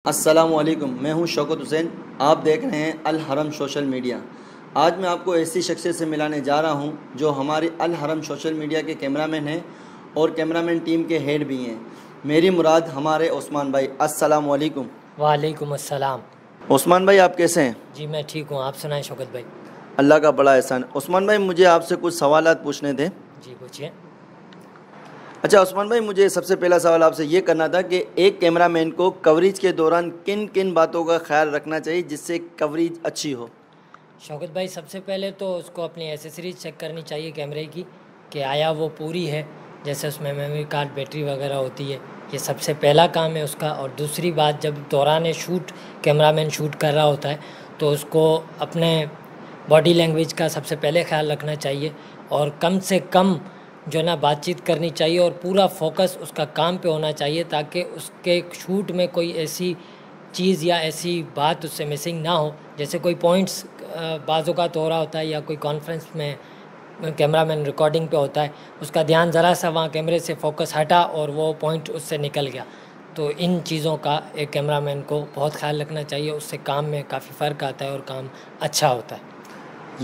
السلام علیکم، میں ہوں شوکت حسین۔ آپ دیکھ رہے ہیں الحرم سوشل میڈیا۔ آج میں آپ کو ایسی شخصیت سے ملانے جا رہا ہوں جو ہماری الحرم سوشل میڈیا کے کیمرامین ہیں اور کیمرامین ٹیم کے ہیڈ بھی ہیں۔ میری مراد ہمارے عثمان بھائی۔ السلام علیکم۔ وعلیکم السلام۔ عثمان بھائی آپ کیسے ہیں؟ جی میں ٹھیک ہوں، آپ سنائیں شوکت بھائی۔ اللہ کا بڑا احسان۔ عثمان بھائی مجھے آپ سے کچھ سوالات پوچھنے تھے۔ جی پوچھیے۔ اچھا عثمان بھائی، مجھے سب سے پہلا سوال آپ سے یہ کرنا تھا کہ ایک کیمرامین کو کوریج کے دوران کن کن باتوں کا خیال رکھنا چاہیے جس سے کوریج اچھی ہو؟ شوکت بھائی سب سے پہلے تو اس کو اپنی ایسیسریز چیک کرنی چاہیے کیمرے کی کہ آیا وہ پوری ہے، جیسے اس میں میموری کارڈ، بیٹری وغیرہ ہوتی ہے، یہ سب سے پہلا کام ہے اس کا۔ اور دوسری بات، جب دوران شوٹ کیمرامین شوٹ کر رہا ہوتا ہے تو اس کو اپنے باڈی لینگویج کا سب سے پہلے خیال رکھنا چاہیے اور کم سے کم جو ہے نا بات چیت کرنی چاہیے اور پورا فوکس اس کا کام پہ ہونا چاہیے تاکہ اس کے شوٹ میں کوئی ایسی چیز یا ایسی بات اس سے مسنگ نہ ہو۔ جیسے کوئی پوائنٹس بعض اوقات ہو رہا ہوتا ہے یا کوئی کانفرنس میں کیمرہ مین ریکارڈنگ پہ ہوتا ہے، اس کا دھیان ذرا سا وہاں کیمرے سے فوکس ہٹا اور وہ پوائنٹ اس سے نکل گیا، تو ان چیزوں کا ایک کیمرہ مین کو بہت خیال رکھنا چاہیے۔ اس سے کام میں کافی فرق آتا ہے اور کام اچھا ہوتا ہے۔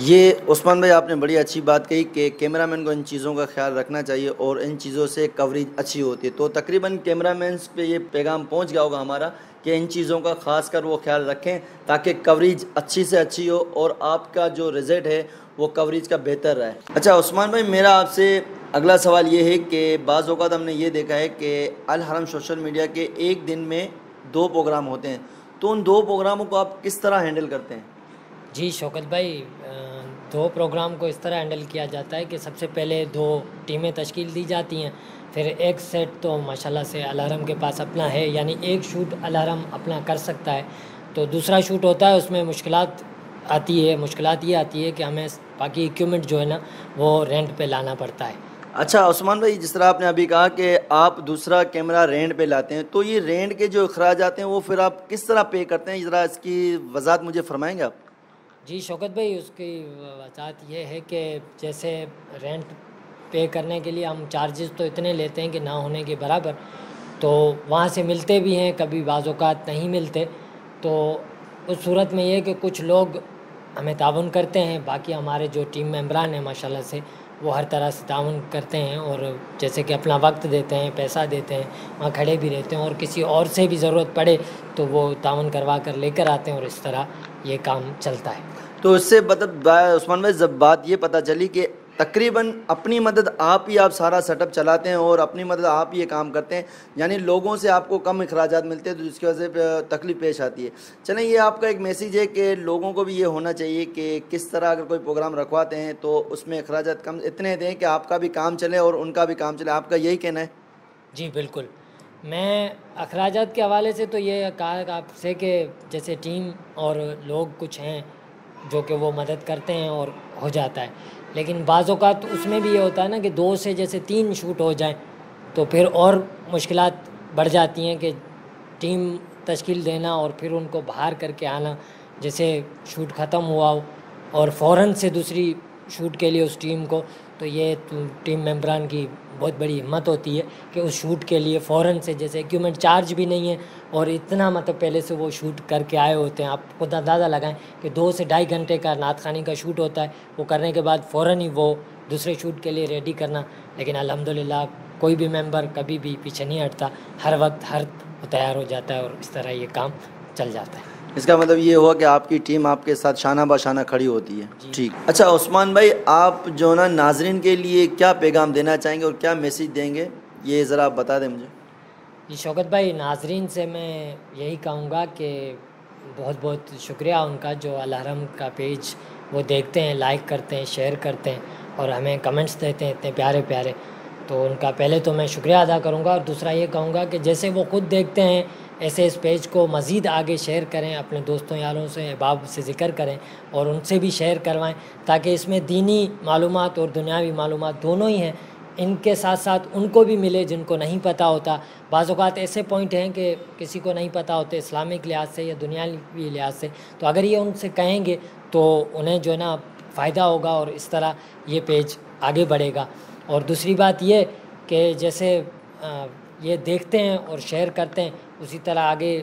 یہ عثمان بھائی آپ نے بڑی اچھی بات کہی کہ کیمرامین کو ان چیزوں کا خیال رکھنا چاہیے اور ان چیزوں سے کوریج اچھی ہوتی ہے۔ تو تقریباً کیمرامینس پہ یہ پیغام پہنچ گیا ہوگا ہمارا کہ ان چیزوں کا خاص کر وہ خیال رکھیں تاکہ کوریج اچھی سے اچھی ہو اور آپ کا جو رزلٹ ہے وہ کوریج کا بہتر رہے۔ اچھا عثمان بھائی، میرا آپ سے اگلا سوال یہ ہے کہ بعض اوقات ہم نے یہ دیکھا ہے کہ الحرم سوشل میڈیا کے ایک دن میں 2 پروگرام ہوتے ہیں، تو ان 2 پروگراموں کو آپ کس طرح ہینڈل کرتے ہیں؟ جی شوکت بھائی، 2 پروگرام کو اس طرح ہینڈل کیا جاتا ہے کہ سب سے پہلے 2 ٹیمیں تشکیل دی جاتی ہیں، پھر ایک سیٹ تو ماشاءاللہ سے الحرم کے پاس اپنا ہے، یعنی ایک شوٹ الحرم اپنا کر سکتا ہے، تو دوسرا شوٹ ہوتا ہے اس میں مشکلات یہ آتی ہے کہ ہمیں باقی ایکوپمنٹ جو ہے نا وہ رینٹ پہ لانا پڑتا ہے۔ اچھا عثمان بھائی، جس طرح آپ نے ابھی کہا کہ آپ دوسرا کیمرہ رینٹ پہ لاتے ہیں، تو یہ رینٹ کے جو اخراجات ہیں وہ پھر آپ کس طرح پے کرتے ہیں؟ ذرا اس کی وضاحت مجھے فرمائیں گے آپ؟ جی شوکت بھائی، اس کی وضاحت یہ ہے کہ جیسے رینٹ پے کرنے کے لیے ہم چارجز تو اتنے لیتے ہیں کہ نہ ہونے کے برابر، تو وہاں سے ملتے بھی ہیں، کبھی بعض اوقات نہیں ملتے، تو اس صورت میں یہ کہ کچھ لوگ ہمیں تعاون کرتے ہیں، باقی ہمارے جو ٹیم ممبران ہیں ماشاءاللہ سے وہ ہر طرح سے تعاون کرتے ہیں اور جیسے کہ اپنا وقت دیتے ہیں، پیسہ دیتے ہیں، وہاں کھڑے بھی رہتے ہیں، اور کسی اور سے بھی ضرورت پڑے تو وہ تعاون کروا کر لے کر آتے ہیں اور اس طرح یہ کام چلتا ہے۔ تو اس سے عثمان بھائی جب بات یہ پتہ چلی کہ تقریباً اپنی مدد آپ سارا سیٹ اپ چلاتے ہیں اور اپنی مدد آپ یہ کام کرتے ہیں، یعنی لوگوں سے آپ کو کم اخراجات ملتے ہیں، تو جس کی وجہ سے تکلیف پیش آتی ہے۔ چلیں، یہ آپ کا ایک میسیج ہے کہ لوگوں کو بھی یہ ہونا چاہیے کہ کس طرح اگر کوئی پروگرام رکھواتے ہیں تو اس میں اخراجات کم اتنے دیں کہ آپ کا بھی کام چلے اور ان کا بھی کام چلے۔ آپ کا یہی کہنا ہے؟ جی بالکل، میں اخراجات کے حوالے سے تو یہ کہا آپ سے کہ جیسے ٹیم اور لوگ کچھ ہیں جو کہ وہ مدد کرتے ہیں اور ہو جاتا ہے، لیکن بعض اوقات اس میں بھی یہ ہوتا ہے نا کہ 2 سے جیسے 3 شوٹ ہو جائیں تو پھر اور مشکلات بڑھ جاتی ہیں کہ ٹیم تشکیل دینا اور پھر ان کو باہر کر کے آنا، جیسے شوٹ ختم ہوا ہو اور فوراً سے دوسری شوٹ کے لیے اس ٹیم کو، تو یہ ٹیم ممبران کی بہت بڑی ہمت ہوتی ہے کہ اس شوٹ کے لیے فوراً سے، جیسے ایکوپمنٹ چارج بھی نہیں ہے اور اتنا پہلے سے وہ شوٹ کر کے آئے ہوتے ہیں۔ آپ خود اندازہ لگائیں کہ 2 سے 2.5 گھنٹے کا نعت خوانی کا شوٹ ہوتا ہے، وہ کرنے کے بعد فوراً ہی وہ دوسرے شوٹ کے لیے ریڈی کرنا، لیکن الحمدللہ کوئی بھی ممبر کبھی بھی پیچھے نہیں ہٹتا، ہر وقت تیار ہو جاتا ہے اور اس طرح یہ کام چل جاتا ہے۔ اس کا مطلب یہ ہوا کہ آپ کی ٹیم آپ کے ساتھ شانہ بہ کھڑی ہوتی ہے۔ جی ٹھیک۔ اچھا عثمان بھائی، آپ جو نا ناظرین کے لیے کیا پیغام دینا چاہیں گے اور کیا میسیج دیں گے، یہ ذرا آپ بتا دیں مجھے۔ جی شوکت بھائی، ناظرین سے میں یہی کہوں گا کہ بہت بہت شکریہ ان کا جو الحرم کا پیج وہ دیکھتے ہیں، لائک کرتے ہیں، شیئر کرتے ہیں اور ہمیں کمنٹس دیتے ہیں اتنے پیارے پیارے، تو ان کا پہلے تو میں شکریہ ادا کروں گا، اور دوسرا یہ کہوں گا کہ جیسے وہ خود دیکھتے ہیں ایسے اس پیج کو مزید آگے شیئر کریں، اپنے دوستوں یاروں سے، احباب سے ذکر کریں اور ان سے بھی شیئر کروائیں، تاکہ اس میں دینی معلومات اور دنیاوی معلومات دونوں ہی ہیں، ان کے ساتھ ساتھ ان کو بھی ملے جن کو نہیں پتہ ہوتا۔ بعض اوقات ایسے پوائنٹ ہیں کہ کسی کو نہیں پتہ ہوتے اسلامک لحاظ سے یا دنیاوی لحاظ سے، تو اگر یہ ان سے کہیں گے تو انہیں جو ہے نا فائدہ ہوگا اور اس طرح یہ پیج آگے بڑھے گا۔ اور دوسری بات یہ کہ جیسے یہ دیکھتے ہیں اور شیئر کرتے ہیں، اسی طرح آگے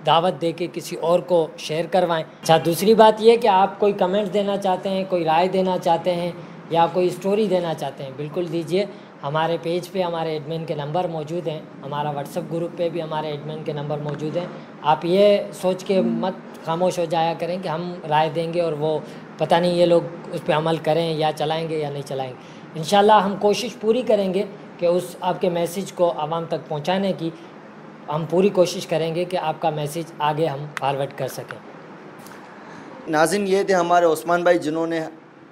دعوت دے کے کسی اور کو شیئر کروائیں. اچھا دوسری بات یہ کہ آپ کوئی کمنٹس دینا چاہتے ہیں, کوئی رائے دینا چاہتے ہیں یا کوئی اسٹوری دینا چاہتے ہیں, بالکل دیجئے. ہمارے پیج پہ ہمارے ایڈمن کے نمبر موجود ہیں, ہمارا واٹس ایپ گروپ پہ بھی ہمارے ایڈمن کے نمبر موجود ہیں. آپ یہ سوچ کے مت خاموش ہو جایا کریں کہ ہم رائے دیں گے اور وہ پتہ نہیں یہ لوگ اس پہ عمل کریں یا چلائیں گے یا نہیں چلائیں گے. انشاءاللہ ہم کوشش پوری کریں گے کہ اس آپ کے میسیج کو عوام تک پہنچانے کی ہم پوری کوشش کریں گے کہ آپ کا میسیج آگے ہم فارورڈ کر سکیں. ناظرین یہ تھے ہمارے عثمان بھائی جنہوں نے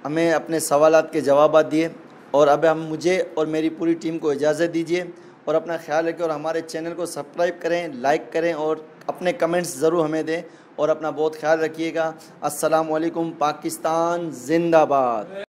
ہمیں اپنے سوالات کے جوابات دیے, اور اب ہم مجھے اور میری پوری ٹیم کو اجازت دیجیے اور اپنا خیال رکھیں اور ہمارے چینل کو سبسکرائب کریں, لائک کریں اور اپنے کمنٹس ضرور ہمیں دیں اور اپنا بہت خیال رکھیے گا. السلام علیکم. پاکستان زندہ باد.